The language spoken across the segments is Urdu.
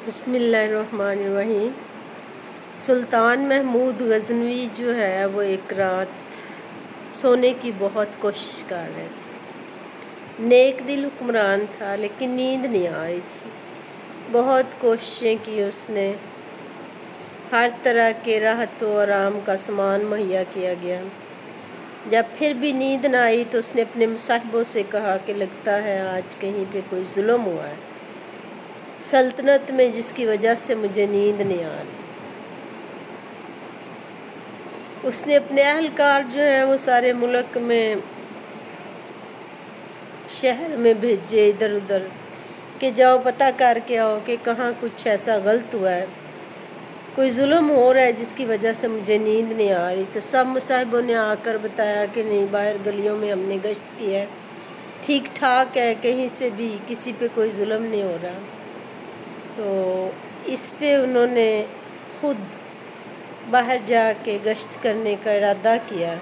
بسم اللہ الرحمن الرحیم۔ سلطان محمود غزنوی جو ہے وہ ایک رات سونے کی بہت کوشش کر رہے تھے۔ نیک دل حکمران تھا لیکن نیند نہیں آ رہی تھی۔ بہت کوششیں کی اس نے، ہر طرح کے راحت و آرام کا سامان مہیا کیا گیا۔ جب پھر بھی نیند نہ آئی تو اس نے اپنے مصاحبوں سے کہا کہ لگتا ہے آج کہیں پہ کوئی ظلم ہوا ہے سلطنت میں، جس کی وجہ سے مجھے نیند نہیں آ رہی۔ اس نے اپنے اہلکار جو ہیں وہ سارے ملک میں، شہر میں بھیجے ادھر ادھر کہ جاؤ پتہ کر کے آؤ کہ کہاں کچھ ایسا غلط ہوا ہے، کوئی ظلم ہو رہا ہے جس کی وجہ سے مجھے نیند نہیں آ رہی۔ تو سب مصاحبوں نے آ کر بتایا کہ نہیں، باہر گلیوں میں ہم نے گشت کی ہے، ٹھیک ٹھاک ہے، کہیں سے بھی کسی پہ کوئی ظلم نہیں ہو رہا۔ تو اس پہ انہوں نے خود باہر جا کے گشت کرنے کا ارادہ کیا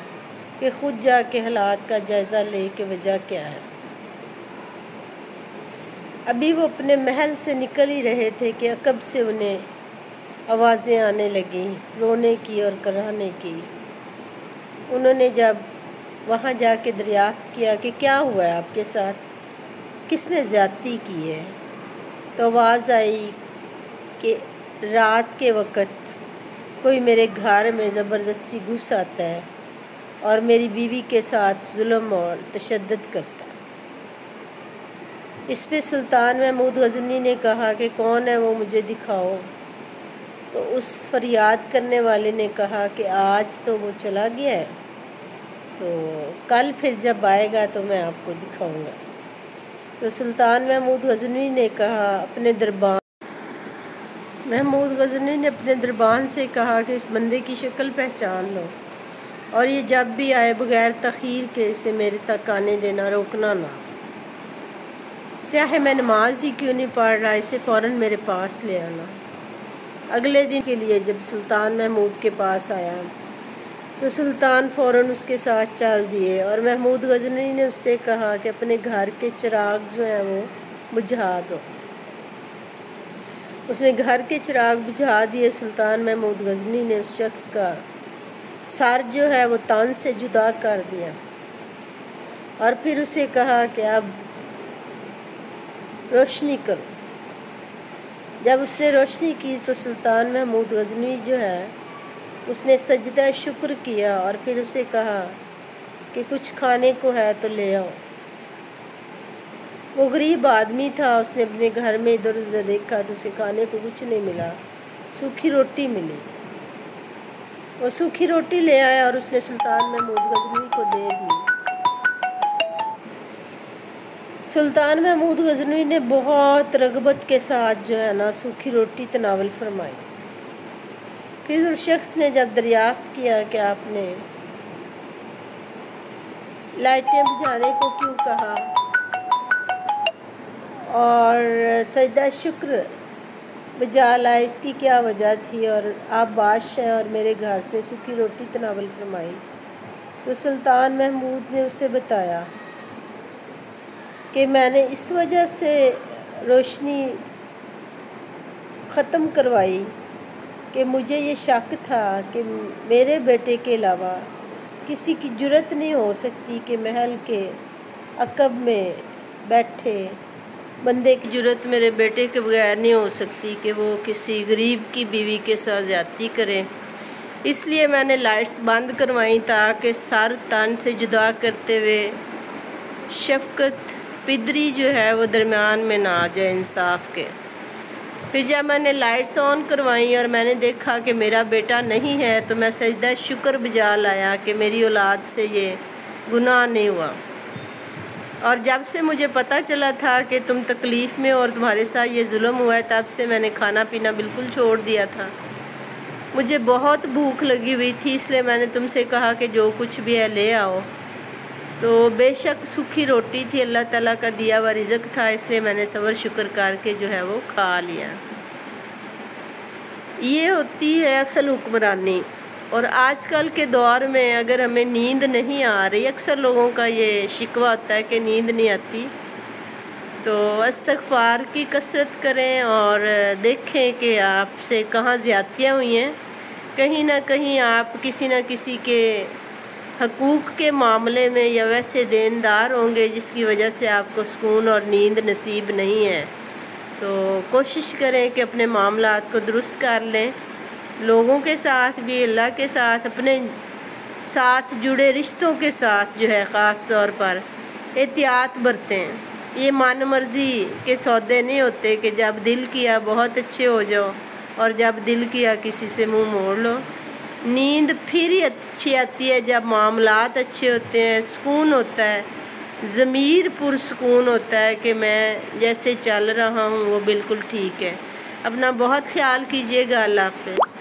کہ خود جا کے حالات کا جائزہ لے کے وجہ کیا ہے۔ ابھی وہ اپنے محل سے نکل ہی رہے تھے کہ عقب سے انہیں آوازیں آنے لگیں، رونے کی اور کرانے کی۔ انہوں نے جب وہاں جا کے دریافت کیا کہ کیا ہوا ہے آپ کے ساتھ، کس نے زیادتی کی ہے، تو آواز آئی کہ رات کے وقت کوئی میرے گھر میں زبردستی گھس آتا ہے اور میری بیوی کے ساتھ ظلم اور تشدد کرتا ہے۔ اس پہ سلطان محمود غزنوی نے کہا کہ کون ہے وہ، مجھے دکھاؤ۔ تو اس فریاد کرنے والے نے کہا کہ آج تو وہ چلا گیا ہے، تو کل پھر جب آئے گا تو میں آپ کو دکھاؤں گا۔ تو سلطان محمود غزنوی نے اپنے دربان سے کہا کہ اس بندے کی شکل پہچان لو اور یہ جب بھی آئے بغیر تاخیر کے اسے میرے تک آنے دینا، روکنا نہ، چاہے میں نماز ہی کیوں نہیں پڑھ رہا، اسے فوراً میرے پاس لے آنا۔ اگلے دن کے لیے جب سلطان محمود کے پاس آیا تو سلطان فوراً اس کے ساتھ چل دیے اور محمود غزنوی نے اس سے کہا کہ اپنے گھر کے چراغ جو ہیں وہ بجھا دو۔ اس نے گھر کے چراغ بجھا دیے۔ سلطان محمود غزنوی نے اس شخص کا سر جو ہے وہ تن سے جدا کر دیا اور پھر اسے کہا کہ اب روشنی کرو۔ جب اس نے روشنی کی تو سلطان محمود غزنوی جو ہے اس نے سجدہ شکر کیا اور پھر اسے کہا کہ کچھ کھانے کو ہے تو لے آؤ۔ وہ غریب آدمی تھا، اس نے اپنے گھر میں ادھر ادھر دیکھا تو اسے کھانے کو کچھ نہیں ملا، سوکھی روٹی ملی۔ وہ سوکھی روٹی لے آیا اور اس نے سلطان محمود غزنوی کو دے دی۔ سلطان محمود غزنوی نے بہت رغبت کے ساتھ جو ہے نا سوکھی روٹی تناول فرمائی۔ پھر اس شخص نے جب دریافت کیا کہ آپ نے لائٹیں بجھانے کو کیوں کہا اور سجدہ شکر بجا لائے، اس کی کیا وجہ تھی، اور آپ بادشاہ اور میرے گھر سے سوکھی روٹی تناول فرمائی، تو سلطان محمود نے اسے بتایا کہ میں نے اس وجہ سے روشنی ختم کروائی کہ مجھے یہ شک تھا کہ میرے بیٹے کے علاوہ کسی کی جرت نہیں ہو سکتی کہ محل کے عقب میں بیٹھے بندے کی جرت میرے بیٹے کے بغیر نہیں ہو سکتی کہ وہ کسی غریب کی بیوی کے ساتھ زیادتی کرے، اس لیے میں نے لائٹس بند کروائیں تاکہ سر تن سے جدا کرتے ہوئے شفقت پدری جو ہے وہ درمیان میں نہ آ جائے انصاف کے۔ پھر جب میں نے لائٹس آن کروائیں اور میں نے دیکھا کہ میرا بیٹا نہیں ہے تو میں سجدہ شکر بجا لایا کہ میری اولاد سے یہ گناہ نہیں ہوا، اور جب سے مجھے پتہ چلا تھا کہ تم تکلیف میں اور تمہارے ساتھ یہ ظلم ہوا ہے تب سے میں نے کھانا پینا بالکل چھوڑ دیا تھا۔ مجھے بہت بھوک لگی ہوئی تھی، اس لیے میں نے تم سے کہا کہ جو کچھ بھی ہے لے آؤ، تو بے شک سوکھی روٹی تھی، اللہ تعالیٰ کا دیا ہوا رزق تھا، اس لیے میں نے صبر شکر کر کے جو ہے وہ کھا لیا۔ یہ ہوتی ہے اصل حکمرانی۔ اور آج کل کے دور میں اگر ہمیں نیند نہیں آ رہی، اکثر لوگوں کا یہ شکوہ ہوتا ہے کہ نیند نہیں آتی، تو تو استغفار کی کثرت کریں اور دیکھیں کہ آپ سے کہاں زیادتیاں ہوئی ہیں۔ کہیں نہ کہیں آپ کسی نہ کسی کے حقوق کے معاملے میں یا ویسے دیندار ہوں گے جس کی وجہ سے آپ کو سکون اور نیند نصیب نہیں ہے۔ تو کوشش کریں کہ اپنے معاملات کو درست کر لیں، لوگوں کے ساتھ بھی، اللہ کے ساتھ، اپنے ساتھ جڑے رشتوں کے ساتھ جو ہے خاص طور پر احتیاط برتیں۔ یہ من مرضی کے سودے نہیں ہوتے کہ جب دل کیا بہت اچھے ہو جاؤ اور جب دل کیا کسی سے منہ موڑ لو۔ نیند پھر ہی اچھی آتی ہے جب معاملات اچھے ہوتے ہیں، سکون ہوتا ہے، ضمیر پرسکون ہوتا ہے کہ میں جیسے چل رہا ہوں وہ بالکل ٹھیک ہے۔ اپنا بہت خیال کیجیے گا۔ اللہ حافظ۔